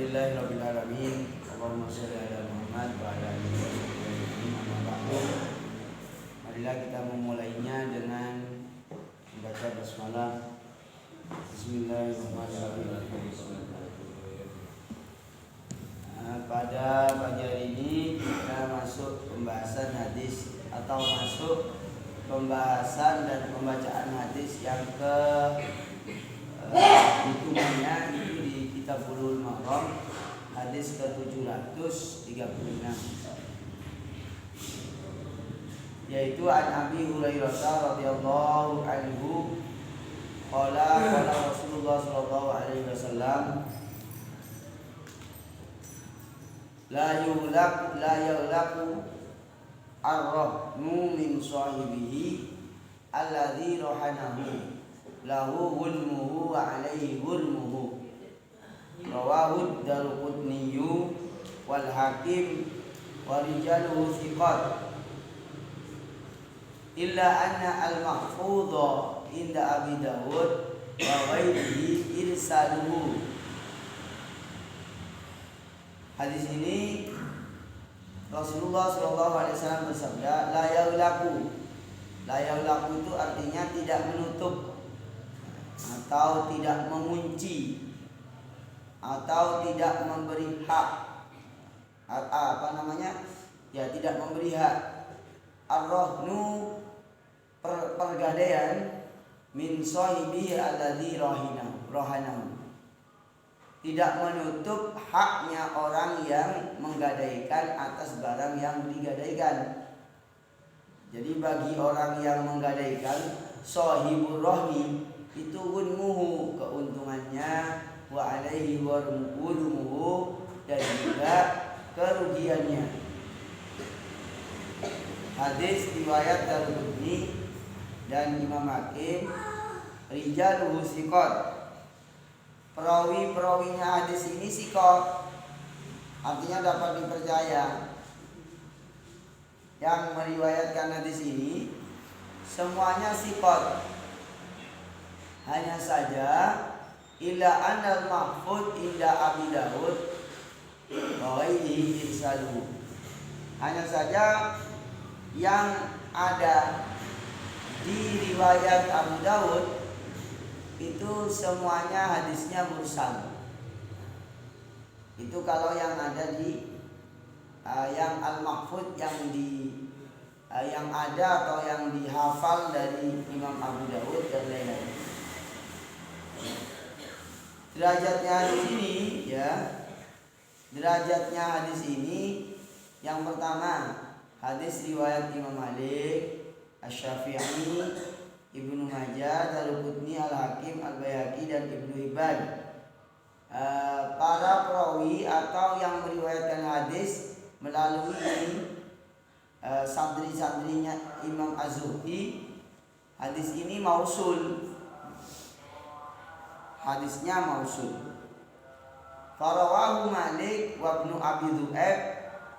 Alhamdulillahirabbil alamin. Allahumma shalli ala Muhammad wa ala alihi wasallam. Amma ba'du. Marilah kita memulainya dengan membaca basmalah. Bismillahirrahmanirrahim. Pada pagi hari ini kita masuk pembahasan hadis atau masuk pembahasan dan pembacaan hadis yang hitungannya itu di Kitabul Mahram hadis ke-736, yaitu an Abi Hurairah radhiyallahu anhu qala Rasulullah sallallahu alaihi wasallam la yughlaqu ar-rahnu min sahibihi alladhi rahanahu lahu hulmuhu wa alaihi hulmuhu. Rawahu Daruqutni wal Hakim wa rijaluhu thiqat illa anna al-mahfudha inda Abi Dawud wa ghairihi irsaluhu. Hadis ini Rasulullah SAW bersabda, la yaghlaqu. La yaghlaqu itu artinya tidak menutup atau tidak mengunci atau tidak memberi hak, tidak memberi hak. Ar-rahnu pergadaian min sahibi alladzi rahanahu, tidak menutup haknya orang yang menggadaikan atas barang yang digadaikan. Jadi bagi orang yang menggadaikan sahibur rahmi itu gunmuhu, keuntungannya, wa alaihi warumuhu, dan juga kerugiannya. Hadis riwayat Daruqutni dan Imam Hakim, rijaluhu thiqat. Perawi-perawinya hadis ini thiqat, artinya dapat dipercaya. Yang meriwayatkan hadis ini semuanya thiqat. Hanya saja illa anal mahfud inda Abi Dawud wa ghairihi irsaluhu. Hanya saja yang ada di riwayat Abu Dawud itu semuanya hadisnya mursal. Itu kalau yang ada di yang al-mahfud yang ada atau yang dihafal dari Imam Abu Dawud dan lain-lain. Derajatnya hadis ini derajatnya hadis ini yang pertama hadis riwayat Imam Malik, Asy-Syafi'i, Ibnu Majah, Daruqutni, Al-Hakim, Al-Baihaqi dan Ibnu Hibban. Para perawi atau yang meriwayatkan hadis melalui santri-santrinya Imam Az-Zuhri, hadis ini mausul. Hadisnya mausul. Farawahu Malik wa Ibnu Abi Dhu'aib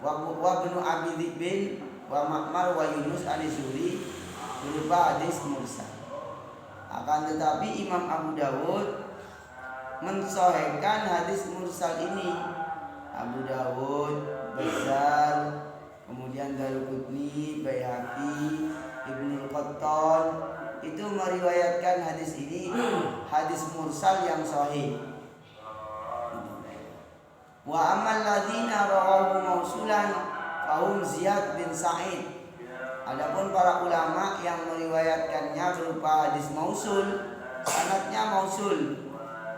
wa Ibnu Abi Dhibin wa Ma'mar wa Yunus al-Zuhri berupa hadis mursal. Akan tetapi Imam Abu Dawud mensahihkan hadis mursal ini. Abu Dawud, Bazzar, kemudian Daruqutni, Baihaqi, Ibnu Qattan itu meriwayatkan hadis ini hadis mursal yang sahih. Wa amal ladzina rawahu mausulan fahum Ziyad bin Sa'id. Adapun para ulama yang meriwayatkannya berupa hadis mausul, sanadnya mausul,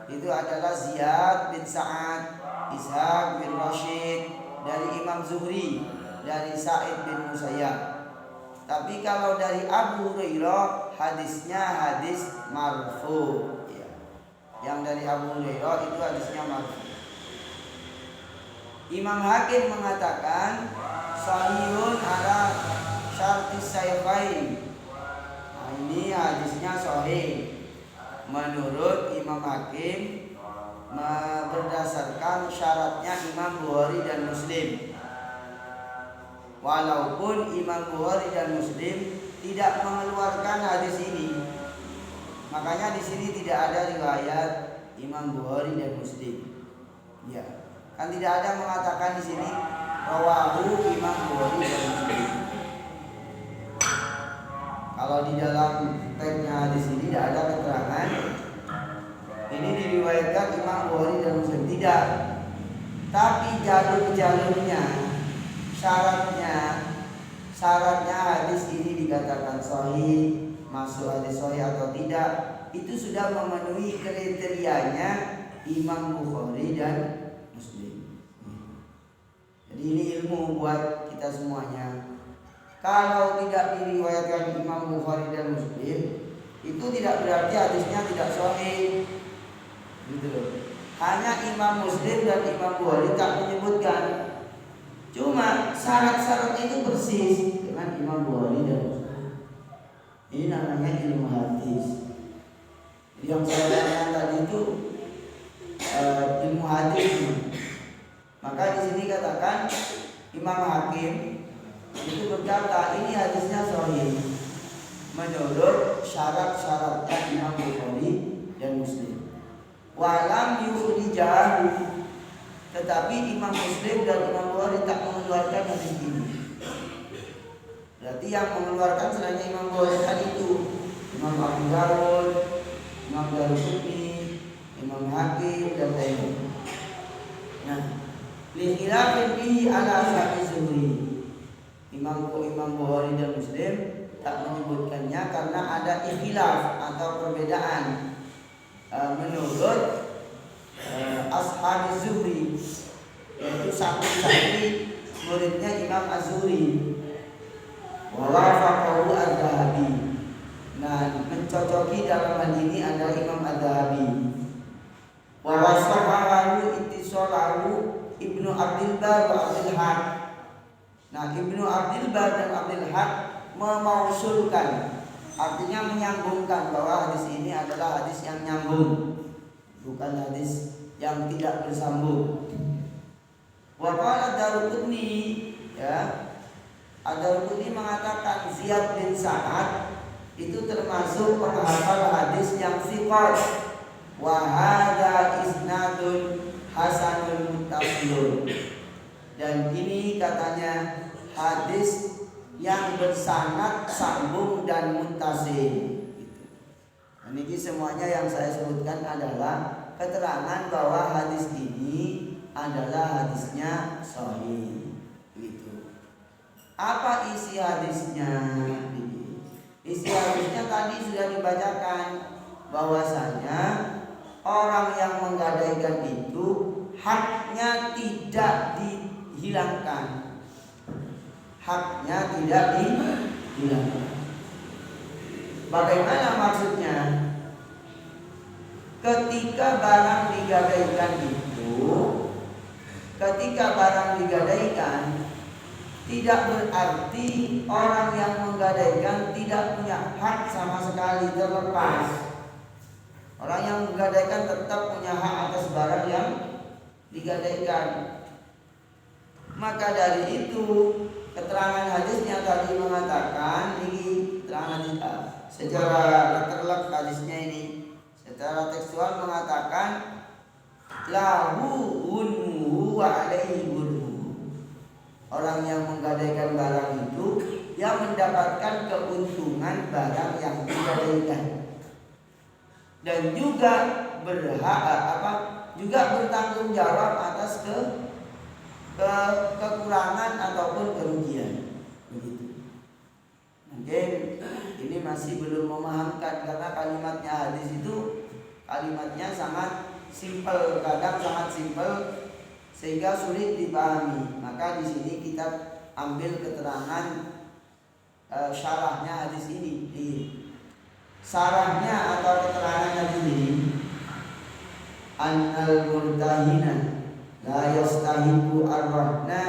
itu adalah Ziyad bin Sa'ad, Ishaq bin Rashid dari Imam Zuhri, dari Sa'id bin Musayyab. Tapi kalau dari Abu Hurairah hadisnya hadis marfu. Yang dari Abu Hurairah itu hadisnya marfu. Imam Hakim mengatakan sahihun ala syartis sahihain. Ini hadisnya sahih menurut Imam Hakim berdasarkan syaratnya Imam Bukhari dan Muslim. Walaupun Imam Bukhari dan Muslim tidak mengeluarkan hadis ini, makanya di sini tidak ada riwayat Imam Bukhari dan Muslim. Ya, Kan tidak ada mengatakan di sini rawahu Imam Bukhari dan Muslim. Kalau di dalam teksnya di sini tidak ada keterangan ini diriwayatkan Imam Bukhari dan Muslim, tidak. Tapi jalur-jalurnya, syaratnya hadis ini dikatakan sahih, masuk hadis sahih atau tidak, itu sudah memenuhi kriterianya Imam Bukhari dan Muslim. Jadi ini ilmu buat kita semuanya. Kalau tidak diriwayatkan Imam Bukhari dan Muslim, itu tidak berarti hadisnya tidak sahih. Gitu loh. Hanya Imam Muslim dan Imam Bukhari tak menyebutkan. Cuma syarat-syarat itu persis dengan Imam Bukhari dan Muslim. Ini namanya ilmu hadis. Yang saya katakan tadi itu ilmu hadis. Maka di sini katakan Imam Hakim itu berkata ini hadisnya sahih menurut syarat-syaratnya Imam Bukhari dan Muslim. Walam yukhrijahu, tetapi Imam Muslim dan Imam Bukhari tak mengeluarkan hadis ini. Berarti yang mengeluarkan selain Imam Bukhari kan itu Imam Abu Dawud, Imam Daruqutni, Imam Hakim dan lainnya. Nah, li khilafin bihi ala ashabi Zuhri. Imam Bukhari dan Muslim tak menyebutkannya karena ada ikhtilaf atau perbedaan menurut ashab Zuhri, yaitu santri muridnya Imam Az-Zuhri. Wa wafaqahu Az-Zahabi. Nah, mencocoki dalam hal ini adalah Imam Az-Zahabi. Wa wasahahu ittisalahu Ibnu Abdul Bar wa Abdul Haq. Nah, Ibnu Abdul Bar dan Abdul Haq memausulkan, artinya menyambungkan bahwa hadis ini adalah hadis yang nyambung, bukan hadis yang tidak bersambung. Wa qala Daruqutni, ya, Ad-Daruqutni mengatakan Ziyad bin Sa'ad itu termasuk penghafal hadis yang thiqat. Wa hadza isnadun hasanul muttasilun. Dan ini katanya hadis yang bersanad sambung dan muttasil. Ini semuanya yang saya sebutkan adalah keterangan bahwa hadis ini adalah hadisnya sahih. Gitu. Apa isi hadisnya? Isi hadisnya tadi sudah dibacakan bahwasanya orang yang menggadaikan itu haknya tidak dihilangkan. Haknya tidak dihilangkan. Bagaimana maksudnya? Ketika barang digadaikan itu, tidak berarti orang yang menggadaikan tidak punya hak sama sekali, terlepas. Orang yang menggadaikan tetap punya hak atas barang yang digadaikan. Maka dari itu keterangan hadisnya tadi mengatakan, ini keterangan hadis secara terlek hadisnya ini secara tekstual mengatakan lahu unmuhu wa alaihi unmuhu. Orang yang menggadaikan barang itu yang mendapatkan keuntungan barang yang digadaikan, dan juga juga bertanggung jawab atas kekurangan ataupun kerugian. Begitu. Mungkin ini masih belum memahamkan karena kalimatnya hadis itu kalimatnya sangat simpel, kadang sangat simpel sehingga sulit dipahami. Maka di sini kita ambil keterangan syarahnya hadis ini. Di syarahnya atau keterangan hadis ini, annal murtahina la yastahibu ar-rahna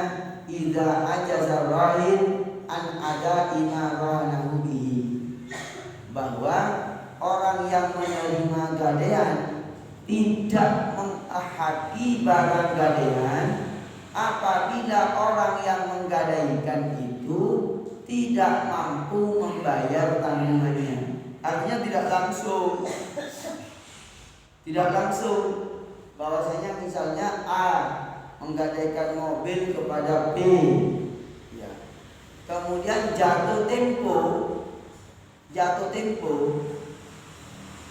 idza ajaza rahin an ada imaranahu bihi. Bahwa orang yang menerima gadaian tidak menghaki barang gadaian apabila orang yang menggadaikan itu tidak mampu membayar tanggungannya. Artinya tidak langsung bahwasanya misalnya A menggadaikan mobil kepada B. Ya. Kemudian jatuh tempo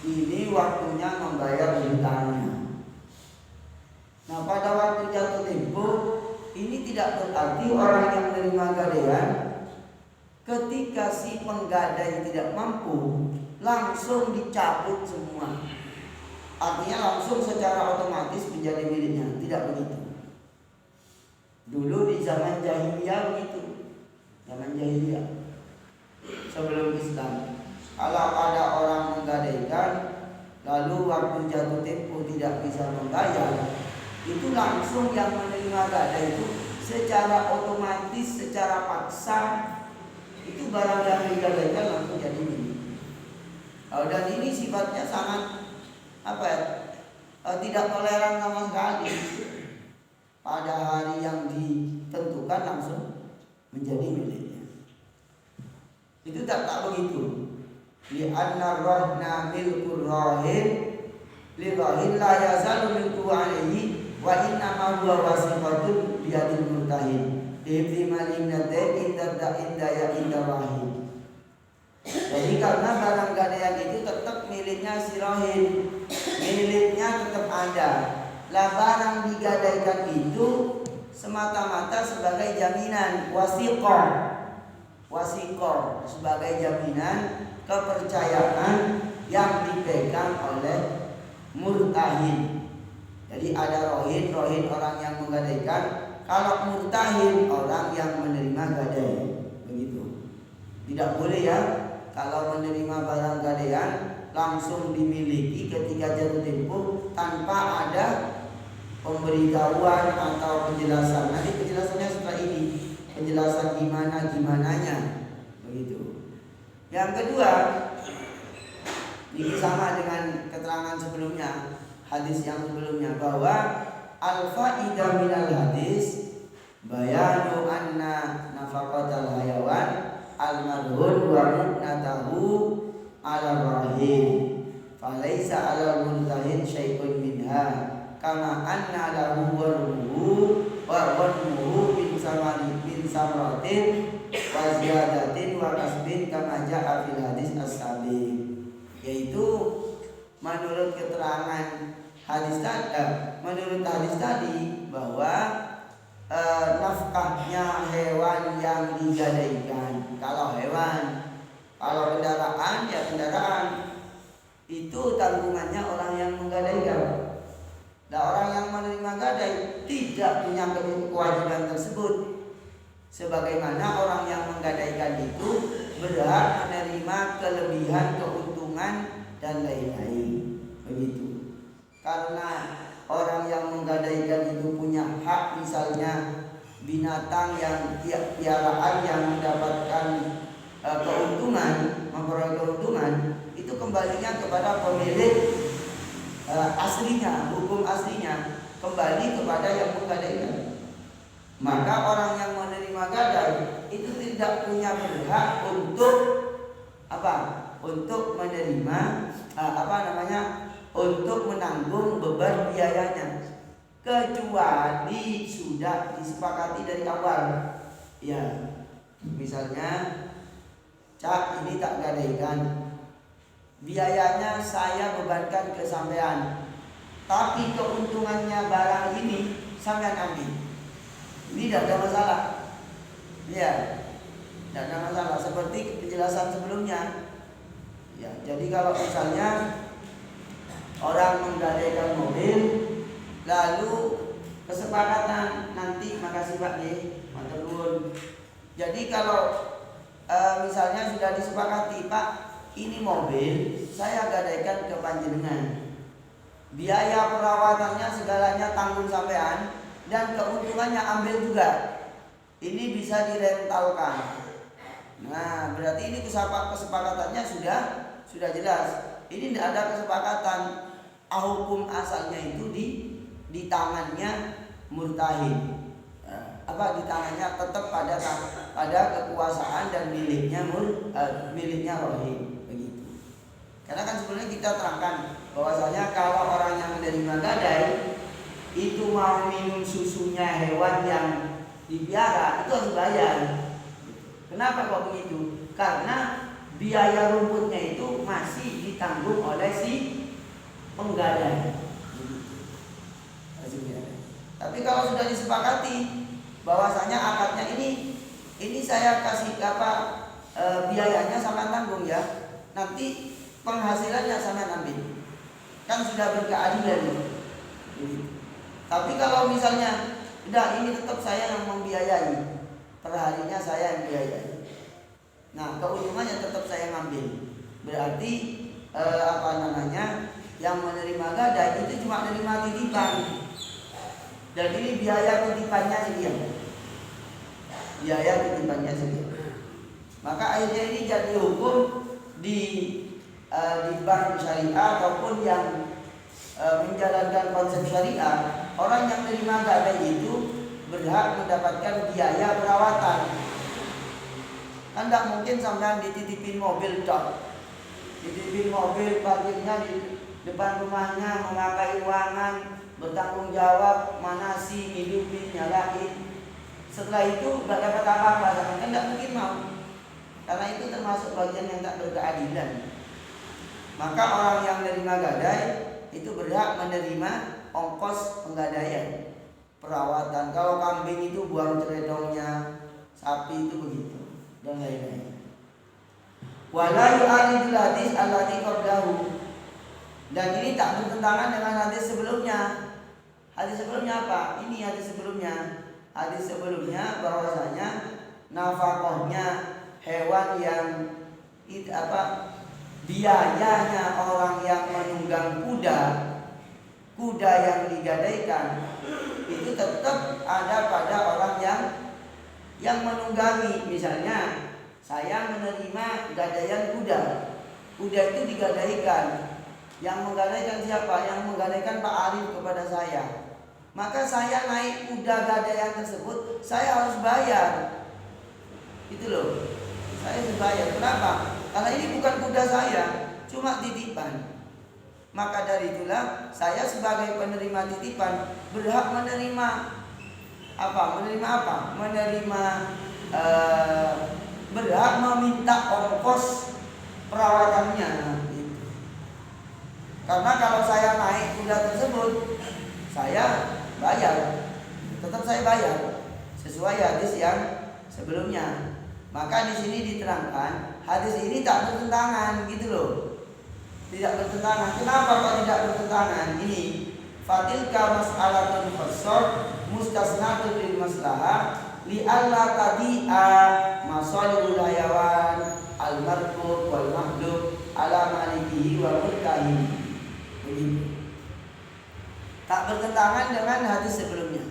ini waktunya membayar hutangnya. Nah, pada waktu jatuh tempo ini tidak berarti orang yang menerima gadaian ketika si penggadai tidak mampu langsung dicabut semua. Artinya langsung secara otomatis menjadi miliknya. Tidak begitu. Dulu di zaman jahiliyah begitu. Zaman jahiliyah sebelum Islam, kalau ada orang menggadaikan lalu waktu jatuh tempo tidak bisa membayar, itu langsung yang menerima gadai itu secara otomatis, secara paksa itu barang yang digadaikan langsung jadi milik. Dan ini sifatnya sangat tidak toleran sama sekali. Pada hari yang ditentukan langsung menjadi miliknya. Itu tak begitu. Li'anna rahna milkur rahin li rahin la yazalu milku alaihi wa inna ma huwa wasiqatun biadil murtahin ibni malimnate inda rahim. Jadi karena barang gadaian itu tetap miliknya si rohin, miliknya tetap ada. Lah barang digadaikan itu semata-mata sebagai jaminan, wasiqah sebagai jaminan kepercayaan yang dipegang oleh murtahin. Jadi ada rohin orang yang menggadaikan, kalau murtahin orang yang menerima gadai. Begitu. Tidak boleh ya kalau menerima barang gadaian langsung dimiliki ketika jatuh tempo tanpa ada pemberitahuan atau penjelasan. Nanti penjelasannya setelah ini, penjelasan gimananya, begitu. Yang kedua, ini sama dengan keterangan sebelumnya, hadis yang sebelumnya, bahwa al-faidah minal hadis bayanu anna nafaqatal hayawan al-madhun wa mu'natahu ala rahim falaysa ala muntahin syai'un minha kama anna lahu warmuhu bin samratin wa ziyadatin wa kasbin kama ja'a fil hadis as-sabiq. Yaitu menurut keterangan menurut hadis tadi bahwa nafkahnya hewan yang digadaikan. Kalau hewan, kalau kendaraan ya kendaraan, itu tanggungannya orang yang menggadaikan. Nah, orang yang menerima gadai tidak punya kewajiban tersebut. Sebagaimana orang yang menggadaikan itu berhak menerima kelebihan, keuntungan dan lain-lain. Begitu. Karena orang yang menggadaikan itu punya hak, misalnya binatang yang piaraan yang mendapatkan keuntungan, memperoleh keuntungan, itu kembalinya kepada pemilik aslinya, hukum aslinya kembali kepada yang menggadaikan. Maka orang yang menerima gadai itu tidak punya berhak untuk untuk menerima untuk menanggung beban biayanya, kecuali sudah disepakati dari awal. Ya, misalnya, Cak, ini tak gadaikan, biayanya saya bebankan ke sampean, tapi keuntungannya barang ini sampean ambil. Ini tidak ada masalah. Ya, tidak ada masalah. Seperti penjelasan sebelumnya. Ya, jadi kalau misalnya orang menggadaikan mobil, lalu kesepakatan nanti, makasih Pak nih, matur nuwun. Jadi kalau misalnya sudah disepakati, Pak, ini mobil saya gadaikan ke panjenengan, biaya perawatannya segalanya tanggung sampean, dan keuntungannya ambil juga. Ini bisa direntalkan. Nah, berarti ini kesepakatannya sudah jelas. Ini tidak ada kesepakatan. Hukum asalnya itu di tangannya murtahin. Di tangannya tetap pada kekuasaan dan miliknya rohim. Begitu. Karena kan sebenarnya kita terangkan bahwasanya kalau orang yang menerima gadai itu mau minum susunya hewan yang dipiara itu harus bayar. Kenapa kok begitu? Karena biaya rumputnya itu masih ditanggung oleh si penggadai. Tapi kalau sudah disepakati bahwasanya akadnya ini saya kasih biayanya sama tanggung ya, nanti penghasilannya sama ambil, kan sudah berkeadilan. Tapi kalau misalnya udah ini tetap saya yang membiayai, perharinya saya yang biayai, nah keuntungannya tetap saya ngambil, berarti yang menerima gadai itu cuma menerima titipan, dan ini biaya titipannya sekian, biaya titipannya sekian. Maka akhirnya ini jadi hukum di bank syariah ataupun yang menjalankan konsep syariah, orang yang menerima gadai itu berhak mendapatkan biaya perawatan. Kan tidak mungkin sampai dititipin mobil dok, dititipin mobil, parkirnya di depan rumahnya, memakai ruangan, bertanggung jawab, manasi, hidupin, nyalain. Setelah itu nggak dapat apa-apa, kan tidak mungkin mau. Karena itu termasuk bagian yang tak berkeadilan. Maka orang yang menerima gadai itu berhak menerima ongkos penggadaian, perawatan. Kalau kambing itu buang ceredongnya, sapi itu begitu, dan lain-lain. Wala yu'aridul hadis allati qablahu. Dan ini tak bertentangan dengan hadis sebelumnya. Hadis sebelumnya apa? Ini hadis sebelumnya. Hadis sebelumnya bahwasanya nafkahnya hewan yang biayanya orang yang menunggang kuda yang digadaikan itu tetap ada pada orang yang menunggangi. Misalnya saya menerima gadaian kuda itu digadaikan. Yang menggadaikan siapa? Yang menggadaikan Pak Arif kepada saya. Maka saya naik kuda gadaian tersebut, saya harus bayar. Itu loh, saya harus bayar. Kenapa? Karena ini bukan kuda saya, cuma titipan. Maka dari itulah saya sebagai penerima titipan berhak menerima apa? Berhak meminta ongkos perawatannya. Karena kalau saya naik kuda tersebut, saya bayar, tetap saya bayar sesuai hadis yang sebelumnya. Maka di sini diterangkan hadis ini tak bertentangan, gitu loh. Tidak bertentangan. Kenapa kok tidak bertentangan? Ini fatilka mas'alatun khassah mustasnatun lil maslahah li alla tadi'a masalihul hayawan al marqub wal mahdub ala malikihi wa mulkihi. Tak bertentangan dengan hadis sebelumnya.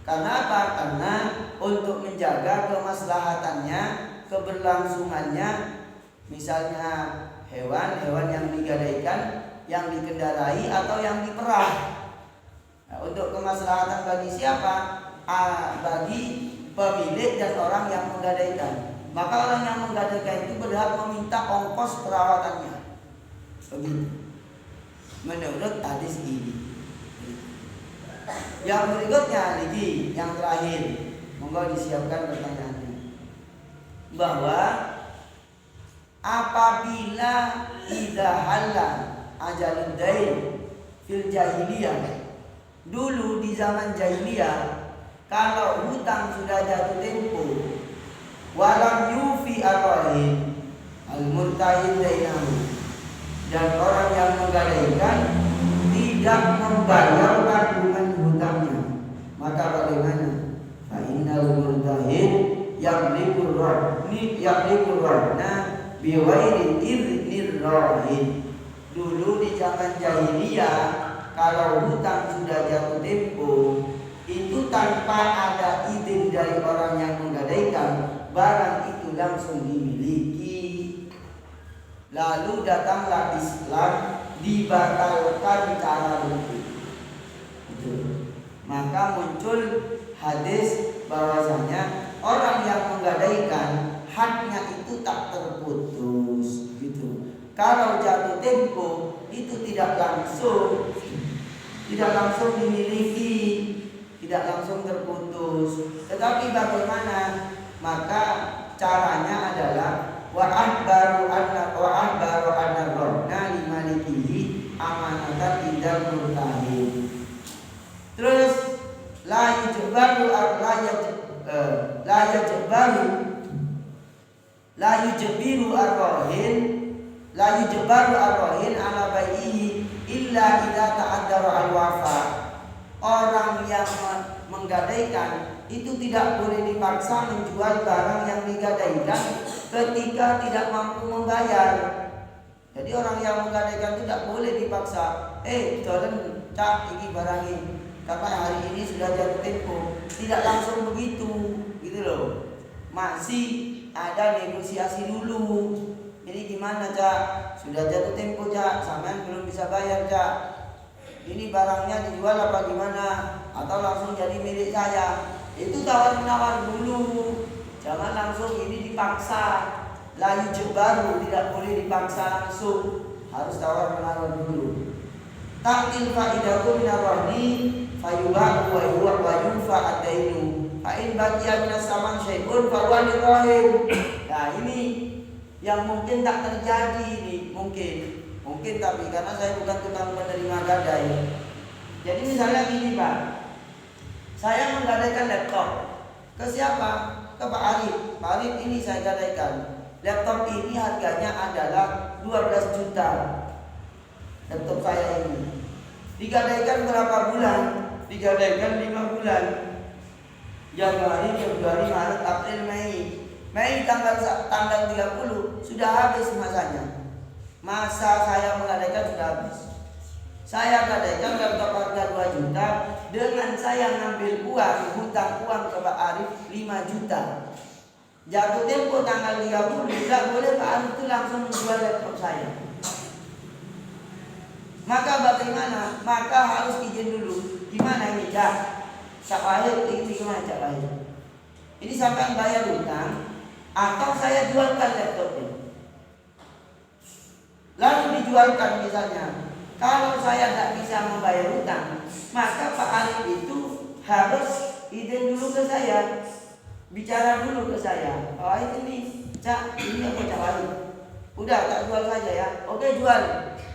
Karena apa? Karena untuk menjaga kemaslahatannya, keberlangsungannya, misalnya hewan yang digadaikan, yang dikendarai atau yang diperah. Nah, untuk kemaslahatan bagi siapa? Bagi pemilik dan orang yang menggadaikan. Maka orang yang menggadaikan itu berhak meminta ongkos perawatannya. Begitu. Menurut hadis ini. Yang berikutnya lagi, yang terakhir, monggo disiapkan pertanyaannya. Bahwa apabila idza halla ajalud dain fil jahiliyah, dulu di zaman jahiliyah, kalau hutang sudah jatuh tempo, walam yufi ar-rahin al-murtahin dainahu, dan orang yang menggadaikan tidak membayar tanggungan hutangnya, maka bagaimana? Fa innal murtahin yamlikur rahna biwairi idznir rahin. Dulu di zaman jahiliyah, kalau hutang sudah jatuh tempo, itu tanpa ada izin dari orang yang menggadaikan, barang itu langsung dimiliki. Lalu datanglah Islam, dibatalkan cara hukum. Maka muncul hadis bahwasanya orang yang menggadaikan haknya itu tak terputus, gitu. Kalau jatuh tempo itu tidak langsung tidak langsung dimiliki, tidak langsung terputus. Tetapi bagaimana? Maka caranya adalah wa ahbaru anna rabbana limalikihi amanatan idal murtahin. Terus la yujbaru arrohin ala baihi illa idza ta'addara al-wafa. Orang yang menggadaikan itu tidak boleh dipaksa menjual barang yang digadaikan ketika tidak mampu membayar. Jadi orang yang menggadaikan itu tidak boleh dipaksa. Tolong cak iki barang ini. Karena hari ini sudah jatuh tempo. Tidak langsung begitu, gitu loh. Masih ada negosiasi dulu. Ini gimana cak? Sudah jatuh tempo cak, sampean belum bisa bayar cak. Ini barangnya dijual apa gimana? Atau langsung jadi milik saya? Itu tawar-menawar dulu. Jangan langsung ini dipaksa. Layu jebaru, tidak boleh dipaksa langsung. Harus tawar-menawar dulu. Ta'til fa'idatu minarrahni fayubahu wa yunfa ad-dainu. Fa'in baqiya minas saman syai'un fawali rahim. Nah ini yang mungkin tak terjadi ini. Mungkin tapi karena saya bukan tukang menerima gadai. Jadi misalnya gini Pak, saya menggadaikan laptop. Ke siapa? Ke Pak Arif. Pak Arif ini saya gadaikan. Laptop ini harganya adalah 12 juta. Laptop saya ini digadaikan berapa bulan? Digadaikan 5 bulan. Januari, Februari, Maret, April, Mei. Mei tanggal 30 sudah habis masanya. Masa saya menggadaikan sudah habis. Saya gadaikan laptop harga 2 juta. Dengan saya ngambil uang, hutang uang ke Pak Arif 5 juta. Jatuh tempo tanggal 30, tidak boleh Pak Arif itu langsung menjual laptop saya. Maka bagaimana? Maka harus izin dulu. Gimana ini Cak? Cak Wahid, ini gimana Cak Wahid? Ini sampai bayar hutang atau saya jualkan laptopnya? Lalu dijualkan misalnya. Kalau saya tidak bisa membayar hutang, maka Pak Arif itu harus izin dulu ke saya, bicara dulu ke saya. Pak Arif ini, Cak, ini apa Cak Arif? Udah, tak jual saja ya. Oke, jual.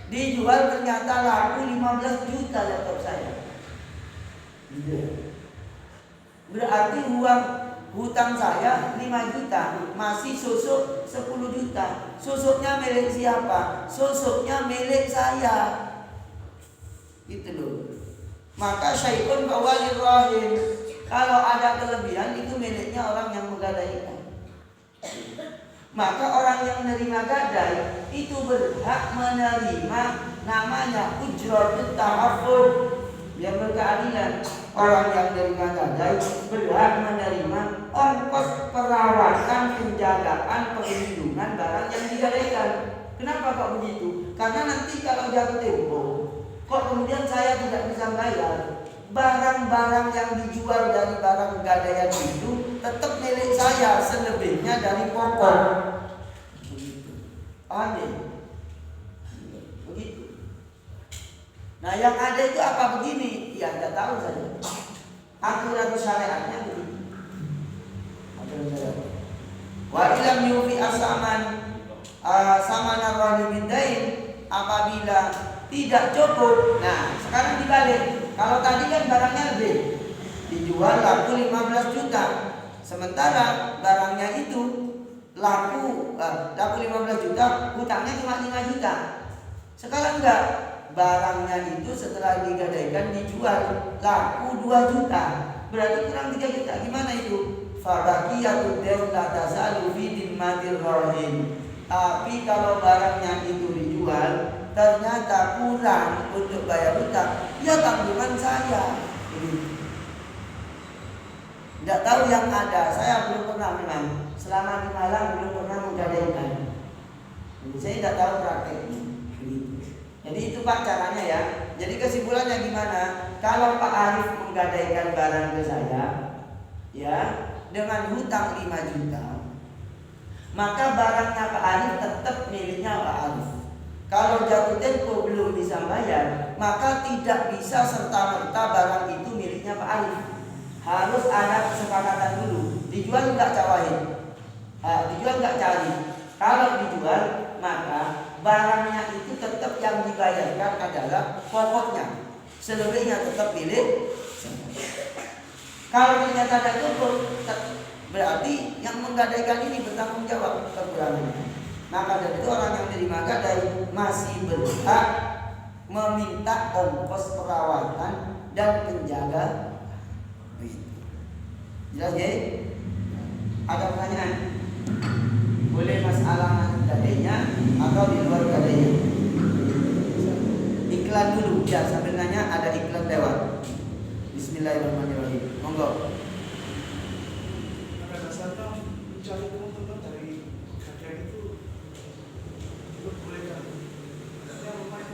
Dijual ternyata laku 15 juta laptop saya. Berarti uang hutang saya 5 juta, masih susuk 10 juta. Susuknya milik siapa? Susuknya milik saya. Gitu loh. Maka syai'un kawalir rahim. Kalau ada kelebihan itu miliknya orang yang menggadaikan. Maka orang yang menerima gadai itu berhak menerima namanya ujratut tahaffud, yang berkeadilan. Orang yang menerima gadai berhak menerima ongkos perawatan, penjagaan, perlindungan barang yang digadaikan. Kenapa kok begitu? Karena nanti kalau jatuh tempo, kok kemudian saya tidak bisa bayar, barang-barang yang dijual dari barang gadaian itu tetap milik saya, selebihnya dari pokok. Paham ya? Begitu. Nah yang ada itu apa begini? Ya Anda tahu saja. Aturan syariatnya begitu. Wa ilam yufi asaman samana rahimidain, apabila tidak cukup. Nah sekarang dibalik. Kalau tadi kan barangnya lebih, dijual laku 15 juta. Sementara barangnya itu laku 15 juta, hutangnya cuma 5 juta. Sekarang enggak, barangnya itu setelah digadaikan dijual laku 2 juta. Berarti kurang 3 juta. Gimana itu? Fabaqiyatud dain la tazalu fi dimmatir rahin. Tapi kalau barangnya itu dijual ternyata kurang untuk bayar hutang, ya tanggungan saya. Tidak tahu yang ada, saya belum pernah memang selama di Malang belum pernah menggadaikan. Saya tidak tahu prakteknya. Jadi itu Pak caranya ya. Jadi kesimpulannya gimana? Kalau Pak Arif menggadaikan barang ke saya, ya dengan hutang 5 juta, maka barangnya Pak Arif tetap miliknya Pak Arif. Kalau jatuh tempo belum bisa bayar, maka tidak bisa serta-merta barang itu miliknya Pak Arif. Harus ada kesepakatan dulu. Dijual nggak Cak Wahid? Dijual nggak Cari? Kalau dijual, maka barangnya itu tetap yang dibayarkan adalah pokoknya. Selebihnya tetap milik. Kalau ternyata ada cukup, berarti yang menggadaikan ini bertanggung jawab kekurangannya. Maka dari itu orang yang menerima gadai masih berhak meminta ongkos perawatan dan penjaga. Jelas ya? Ada pertanyaan? Boleh masalah gadainya atau di luar gadainya? Iklan dulu ya, sambil nanya ada iklan lewat. Bismillahirrahmanirrahim. Monggo. Pada dasarnya mencari keuntungan dari gadai itu diperbolehkan. Artinya rumah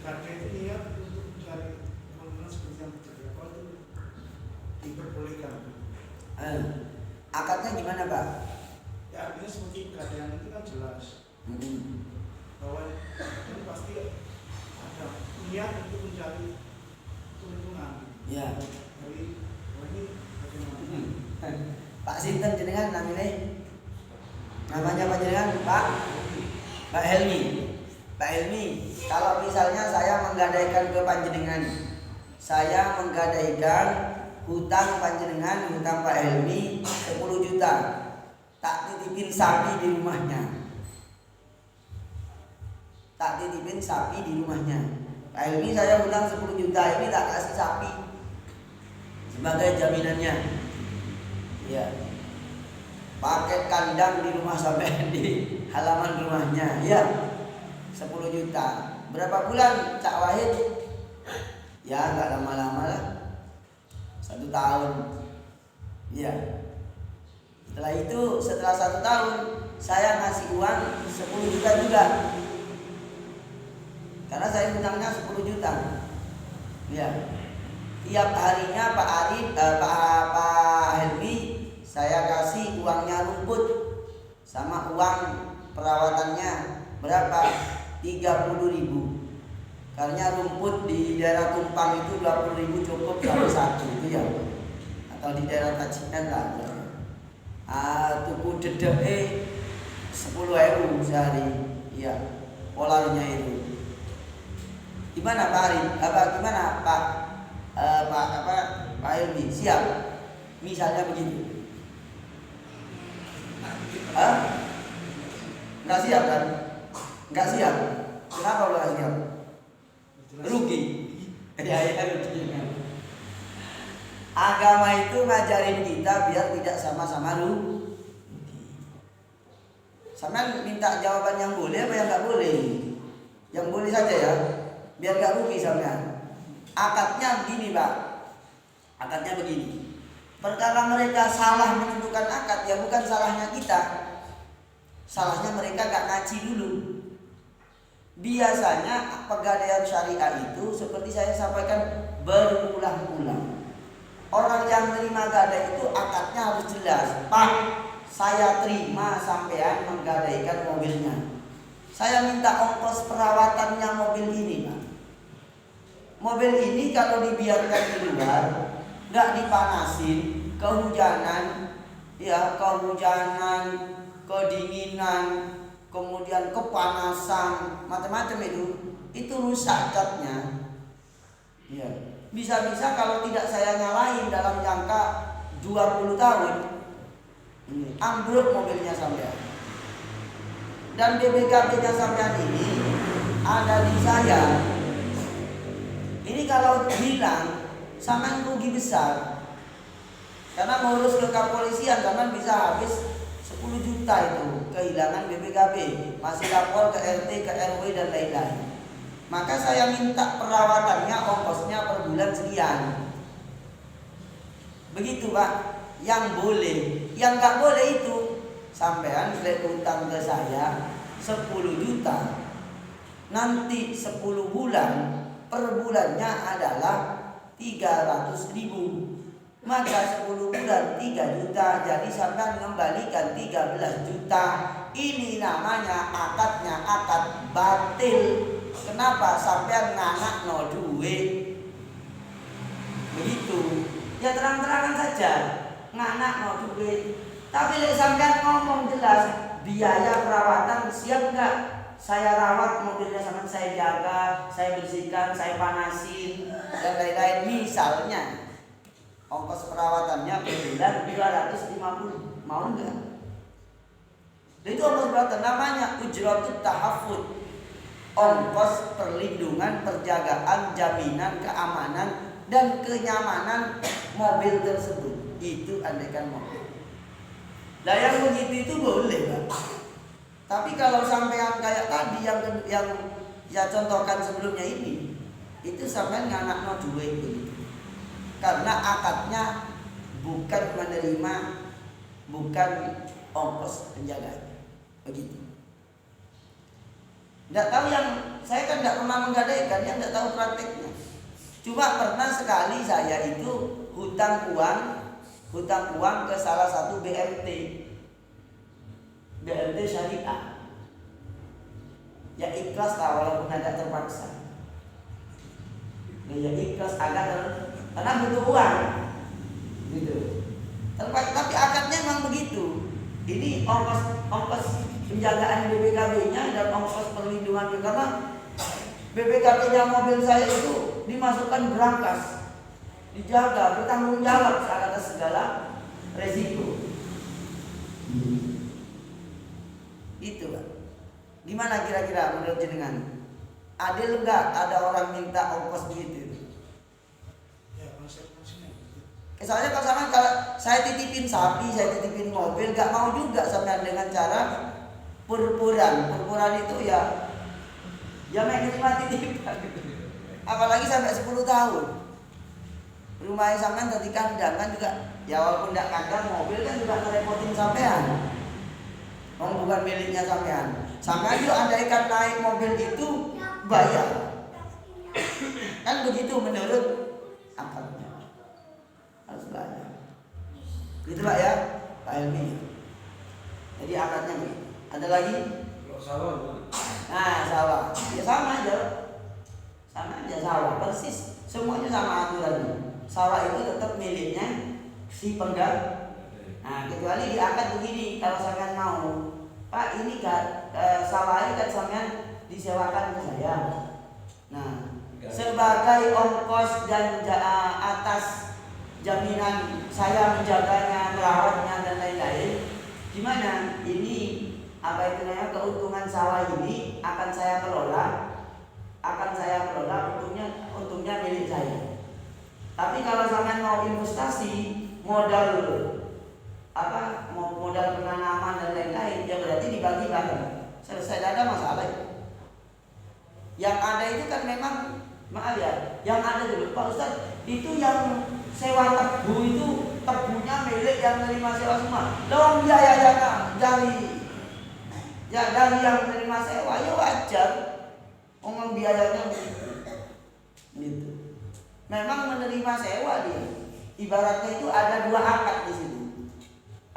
gadai itu niat untuk mencari keuntungan seperti yang terjadi apa itu diperbolehkan. Akadnya gimana Pak? Ya artinya seperti gadaian itu kan jelas bahwa ini pasti ada niat untuk mencari keuntungan. Ya. Dari ini bagaimana? Pak Sinten jenengan namanya panjenengan Pak Helmi. Pak Helmi, kalau misalnya saya menggadaikan ke panjenengan, saya menggadaikan hutang panjenengan, hutang Pak Helmi 10 juta. Tak titipin sapi di rumahnya. Tak titipin sapi di rumahnya. Pak Helmi saya hutang 10 juta, ini tak kasih sapi sebagai jaminannya. Ya. Pakai kandang di rumah sampai di halaman rumahnya, ya. 10 juta. Berapa bulan Cak Wahid? Ya, enggak lama-lama lah. 1 tahun. Ya. Setelah itu, setelah 1 tahun, saya ngasih uang 10 juta juga. Karena saya hutangnya 10 juta. Ya. Tiap harinya Pak Arif, Pak Helmi, saya kasih uangnya rumput sama uang perawatannya berapa? 30.000. Karena rumput di daerah Tumpang itu 20.000 cukup sampai 1 itu ya. Atau di daerah Tajikan lah. Tuku dedek 10.000 sehari. Iya, polarnya itu. Gimana Pak Arif? Gimana Pak Helmi? Siap? Misalnya begitu. Nggak siap kan? Nggak siap. Kenapa nggak siap? Rugi. Ya, rugi. Agama itu ngajarin kita biar tidak sama-sama rugi. Sama minta jawaban yang boleh apa yang nggak boleh? Yang boleh saja ya, biar nggak rugi sampean. Akadnya begini Pak. Akadnya begini. Perkara mereka salah menentukan akad, ya bukan salahnya kita. Salahnya mereka gak ngaji dulu. Biasanya pegadaian syariah itu seperti saya sampaikan berulang-ulang. Orang yang terima gadai itu akadnya harus jelas. Pak, saya terima sampean menggadaikan mobilnya. Saya minta ongkos perawatannya mobil ini Pak. Mobil ini kalau dibiarkan di luar, nggak dipanasin, kehujanan, kedinginan, kemudian kepanasan, macam-macam itu rusak catnya. Ya. Bisa-bisa kalau tidak saya nyalain dalam jangka 20 tahun, ambruk mobilnya sampean. Dan BPKB-nya sampean ini ada di saya. Ini kalau hilang, sampean rugi besar. Karena ngurus ke kepolisian sampean bisa habis 10 juta itu kehilangan BPKB, masih lapor ke RT, ke RW dan lain-lain. Maka saya minta perawatannya, ongkosnya per bulan sekian. Begitu Pak, yang boleh. Yang nggak boleh itu sampean flat utang ke saya 10 juta. Nanti 10 bulan, per bulannya adalah 300.000. Maka 10 bulan 3 juta, jadi sampai mengembalikan 13 juta. ini namanya akadnya akad batil. Kenapa? Sampean nganak no duit. Begitu. Ya terang-terangan saja, nganak no duit. Tapi lek sampean ngomong jelas, biaya perawatan siap nggak? Saya rawat mobilnya sama saya jaga, saya bersihkan, saya panasin dan lain-lain. Misalnya ongkos perawatannya per bulan 250, mau nggak? Itu ongkos perawatan namanya ujratut tahaffud, ongkos perlindungan, perjagaan, jaminan, keamanan dan kenyamanan mobil tersebut. Itu andaikan mobil. Nah yang begitu itu boleh kan? Tapi kalau sampean kayak tadi yang ya contohkan sebelumnya ini, itu sampean nganak no duit begitu. Karena akadnya bukan menerima, bukan ongkos penjagaan, begitu. Tidak tahu yang saya kan tidak pernah menggadaikan, yang tidak tahu prakteknya. Cuma pernah sekali saya itu hutang uang ke salah satu BMT syariah. Ya ikhlas lah walaupun agak terpaksa. Ya ikhlas karena butuh uang, gitu. Tapi akadnya memang begitu. Ini ongkos penjagaan BPKB-nya dan ongkos perlindungannya, karena BPKB-nya mobil saya itu dimasukkan berangkas, dijaga, bertanggung jawab atas segala resiko. Itu Pak. Gimana kira-kira menurut jenengan? Adil enggak ada orang minta ongkos begitu? Ya konsekuensinya gitu. Soalnya kalau saya titipin sapi, saya titipin mobil, enggak mau juga sampai dengan cara purpuran. Purpuran itu ya main titipan. Apalagi sampai 10 tahun. Rumahnya sampean tadi kandang kan juga, ya walaupun enggak kandang, mobil kan juga ngerepotin sampean. Bukan miliknya sampean. Sampean itu andaikan naik mobil itu bayar. Kan begitu menurut akadnya. Harus bayar. Gitu Pak ya, Pak Helmi. Jadi akadnya begitu. Ada lagi? Kalau sawah gimana? Nah, sawah. Ya sama aja. Sama aja sawah, persis. Semuanya sama aturannya. Sawah itu tetap miliknya si penggarap. Nah, kecuali di akad begini, kalau sampean mau, Pak ini kan sawah ini kan sampean disewakan ke saya. Nah, sebagai ongkos dan atas jaminan saya menjaganya, merawatnya dan lain-lain, gimana? Ini apa itu namanya, keuntungan sawah ini akan saya kelola, untungnya milik saya. Tapi kalau sampean mau investasi, modal penanaman dan lain-lain, ya berarti dibagi bareng. Selesai, tidak ada masalah. Yang ada itu kan memang, maaf ya, yang ada dulu Pak Ustadz, itu yang sewa tebu itu tebunya milik yang menerima sewa semua. Dong biayanya dari yang menerima sewa, ya wajar. Ngomong biayanya gitu. Memang menerima sewa dia. Ibaratnya itu ada dua akad di situ.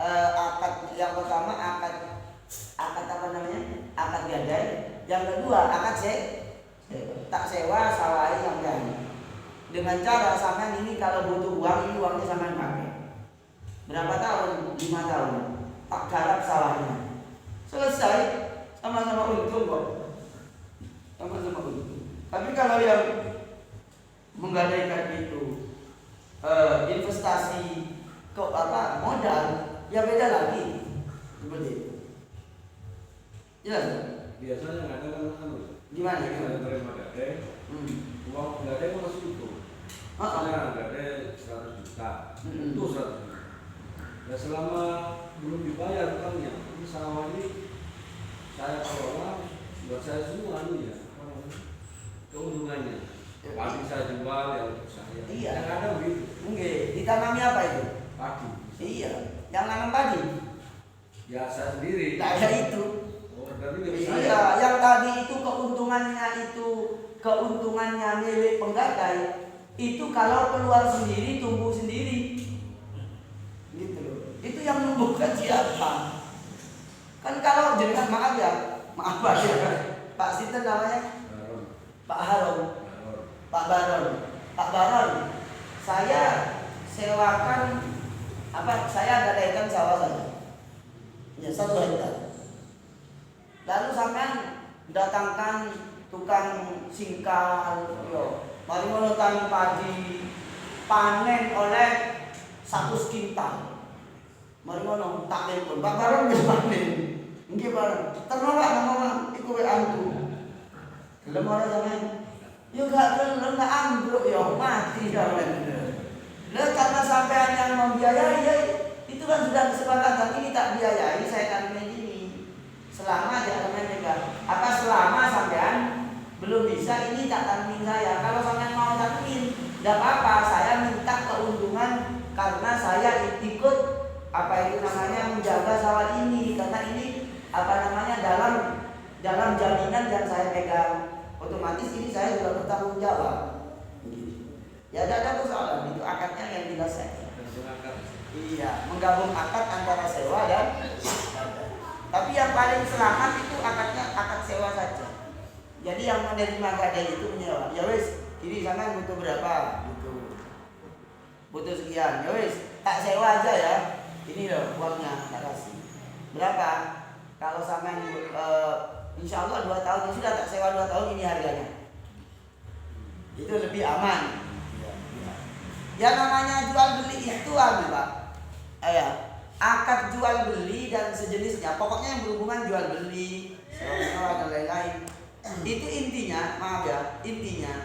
Akad yang pertama akad apa namanya? Akad gadai. Yang kedua akad tak sewa sawah yang jadi. Dengan cara sampean ini kalau butuh uang, ini uangnya sampean pakai. Berapa tahun? 5 tahun. Pak garap sawahnya. Selesai, sama-sama untung kok. Sama-sama untung. Tapi kalau yang menggadaikan itu investasi modal, ya beda lagi. Seperti itu. Jelas? Biasanya nggak ada kan? Gimana? Ada terima gadai, uang gadai kan masih utuh. Misalnya gadai 100 juta, utuh 100 juta. Ya selama belum dibayar utangnya, ini sawah ini saya kelola buat saya semua nih ya, keuntungannya. Padi saya jual ya untuk saya. Iya. Yang ada begitu. Mungkin ditanami apa itu? Padi. Iya. Yang nanam padi. Ya saya sendiri. Tidak ada itu. Oh, berarti dari Iya, saya. yang tadi itu keuntungannya milik penggadai. Itu kalau keluar sendiri, tumbuh sendiri. Gitu loh. Itu yang menumbuhkan siapa? Kan kalau jenengan maaf ya, maaf Pak ya. Pak Sinten namanya? Baron. Pak Haron. Baron. Pak Baron. Pak Baron. Saya sewakan saya gadaikan sawah saja. Ya 1 hektar. Lalu sampean datangkan tukang singkal, yo. Mari menanam padi, panen oleh 100 kintal. Mari ngono tak telepon. Pak Baron wis panen. Nggih Baron. Terus Pak nama iku wae aku. Gelem ora sampean? Yo gak gelem gak ambruk yo mati sampean. Lah karena sampean yang membiayai ya, itu kan sudah kesepakatan ini tak biayai saya tanamin ini. Selama jangan megang. Apa selama sampean belum bisa ini tak tanamin saya. Kalau sampean mau tanamin, enggak apa-apa, saya minta keuntungan karena saya ikut apa itu namanya menjaga sawah ini karena ini apa namanya dalam jaminan yang saya pegang. Otomatis ini saya juga bertanggung jawab. Ya tidak ada persoalan, itu akadnya yang diselesaikan. Iya, menggabung akad antara sewa dan tapi yang paling selamat itu akad sewa saja. Jadi yang menerima gadai itu menyewa. Ya wis, ini sampean butuh berapa? Butuh sekian. Ya wis, tak sewa aja ya. Ini loh uangnya, tak kasih. Berapa? Kalau sampean insya Allah 2 tahun, sudah tak sewa 2 tahun ini harganya. Itu lebih aman. Ya namanya jual beli itu Pak. Akad jual beli dan sejenisnya. Pokoknya yang berhubungan jual beli, sewa dan lain-lain. Itu intinya, maaf ya, intinya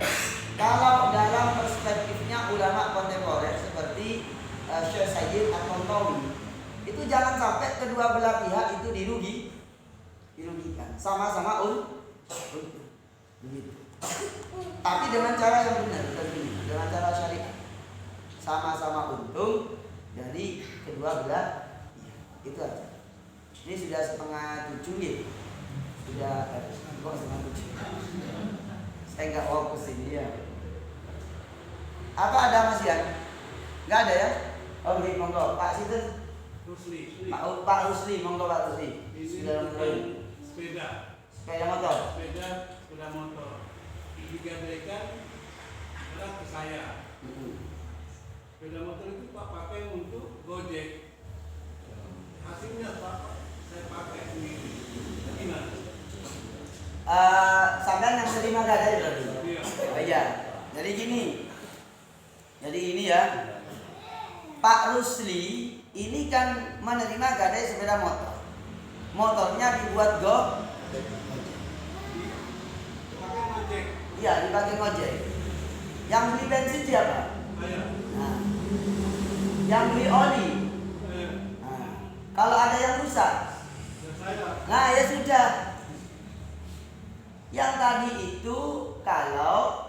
kalau dalam perspektifnya ulama kontemporer seperti Syekh Sayyid At-Tantawi, itu jangan sampai kedua belah pihak itu dirugikan. Sama-sama begitu. Tapi dengan cara yang benar, dengan cara syariat. Sama-sama untung dari kedua belah pihak. Itu aja. Ini sudah 6:30 ya. Sudah kok 6:30. Saya nggak fokus ini ya. Apa ada Mas Yan? Nggak ada ya? Oh beri monggo Pak Sinten. Rusli. Pak Rusli, monggo Pak Rusli. Sepeda motor. Sepeda motor. Digadaikan adalah ke saya. Sepeda motor itu Pak pakai untuk Gojek. Hasilnya Pak saya pakai sendiri. Gimana? Sampean yang terima gadai berarti. Iya. Iya. Jadi gini. Jadi ini ya. Pak Rusli ini kan menerima gadai sepeda motor. Motornya dibuat Pakai Gojek. Iya, dipakai ngojek. Yang beli bensin siapa? Saya. Nah. Yang beli oli. Nah. Kalau ada yang rusak, Saya. nah ya sudah. Yang tadi itu kalau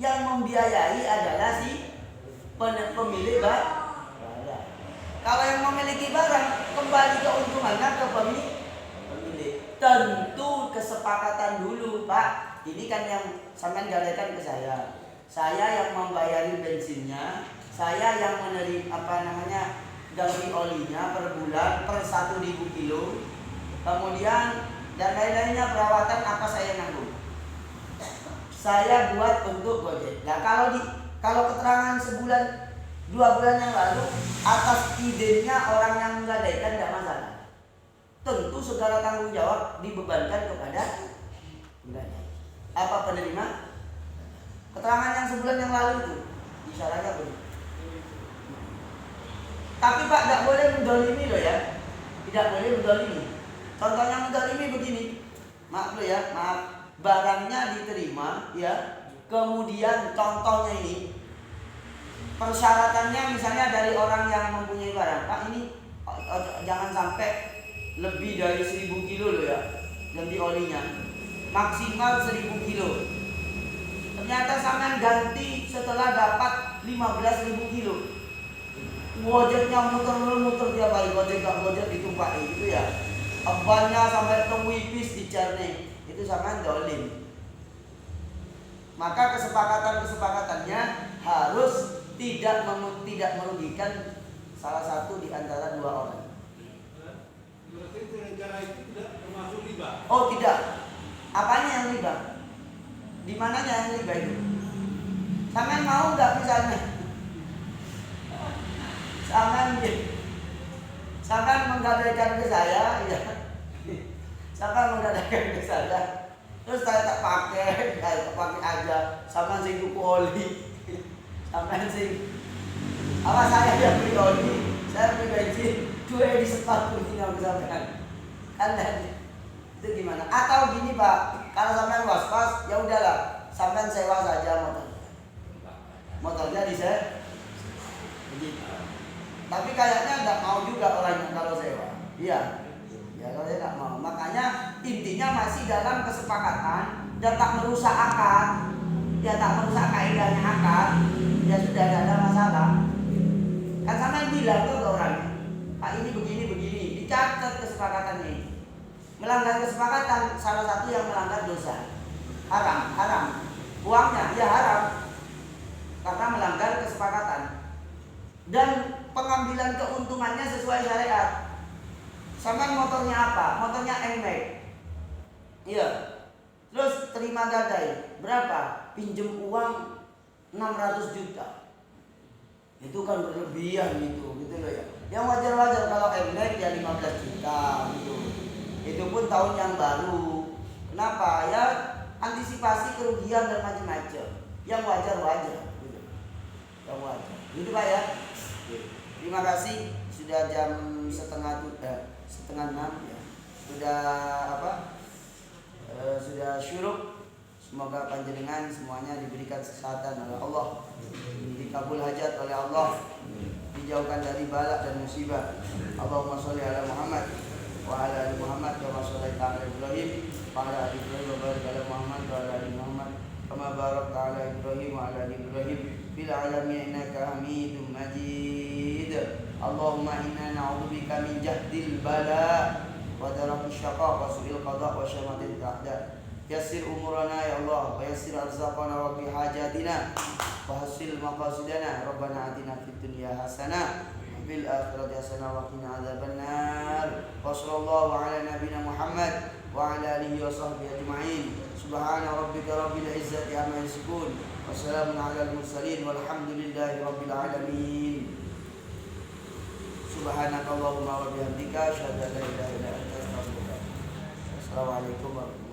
yang membiayai adalah si pemilik barang. Kalau yang memiliki barang kembali keuntungannya ke pemilik. Tentu kesepakatan dulu Pak. Ini kan yang sampean gadaikan ke saya. Saya yang membayarin bensinnya, saya yang menerima ganti olinya per bulan per 1.000 kilo. Kemudian dan lain-lainnya perawatan apa saya nanggung. Saya buat untuk Gojek. Nah kalau keterangan sebulan 2 bulan yang lalu atas idenya orang yang menggadaikan tidak masalah. Tentu segala tanggung jawab dibebankan kepada penggadai. Apa penerima? Keterangan yang sebulan yang lalu itu isyaratnya begitu. Tapi Pak tidak boleh mendolimi loh ya. Tidak boleh mendolimi. Contohnya mendolimi begini. Maaf loh ya, maaf. Barangnya diterima ya. Kemudian contohnya ini persyaratannya misalnya dari orang yang mempunyai barang. Pak ini jangan sampai lebih dari 1.000 kilo loh ya. Ganti olinya. Maksimal 1.000 kilo. Ternyata sampean ganti setelah dapat 15.000 kilo. Gojeknya muter tiap hari, gojek ditumpaki gitu ya. Bannya sampai ke wipis dicerne. Itu sampean dolim. Maka kesepakatannya harus tidak merugikan salah satu di antara 2 orang. Berarti negara itu tidak termasuk riba. Oh tidak. Apanya yang riba? Di mananya yang riba itu? Sampean mau nggak misalnya? Sampean menggadaikan ke saya, ya. Sampean menggadaikan ke saya. Terus saya tak pakai, saya tak pakai aja. Sampean sing tuku oli. Sampean sing apa saya yang beli oli, saya beli bensin, dua disetor punya sampean. Kan itu gimana? Atau gini Pak, kalau sampean was-was, ya udahlah, sampean sewa saja motor. Motornya disewa. Begitu. Tapi kayaknya nggak mau juga orangnya kalau sewa. Iya. Ya kalau saya nggak mau. Makanya intinya masih dalam kesepakatan dan tak merusak akad. Ya tak merusak kaidahnya akad. Ya sudah tidak ada masalah. Kan sama bilang tuh ke orangnya, Pak ini begini, dicatat kesepakatannya ini. Melanggar kesepakatan salah satu yang melanggar dosa. Haram. Uangnya ya haram. Karena melanggar kesepakatan. Dan pengambilan keuntungannya sesuai syariat. Sampai motornya apa? Motornya NMAX. Iya. Terus terima gadai. Berapa? Pinjem uang 600 juta. Itu kan berlebihan gitu loh ya. Yang wajar-wajar kalau NMAX ya 15 juta gitu. Itu pun tahun yang baru. Kenapa? Ya antisipasi kerugian dan macam-macam. Yang wajar-wajar gitu. Yang wajar. Gitu Pak ya. Terima kasih, sudah jam setengah 6 ya. Sudah syuruk. Semoga panjenengan semuanya diberikan kesehatan oleh Allah, dikabul hajat oleh Allah, dijauhkan dari bala dan musibah. Allahumma sholli ala Muhammad wa ala ali Muhammad kama shallaita ala Ibrahim wa ala ali Ibrahim wa barik ala Muhammad wa ala ali Muhammad kama barakta ala Ibrahim wa ala ali Ibrahim fil alamin innaka Hamidum Majid. Allahumma inna na'udzubika min jahdil bala wa darakis syaqa wa su'il qada wa syamatil a'da. Yassir umurana ya Allah wa yassir arzaqana wa bi hajatina wa hasil maqasidana. Rabbana atina fid dunya hasanah wa fil akhirati hasanah wa qina adzabannar. Wa sallallahu ala nabiyyina Muhammad wa ala alihi wa sahbihi ajma'in. Subhana rabbika rabbil izzati amma yasifun wa salamun ala al mursalin walhamdulillahi rabbil alamin. Subhanakallahumma wa bihamdika asyhadu an la ilaha illa anta astaghfiruka wa atubu ilaik. Assalamualaikum warahmatullahi wabarakatuh.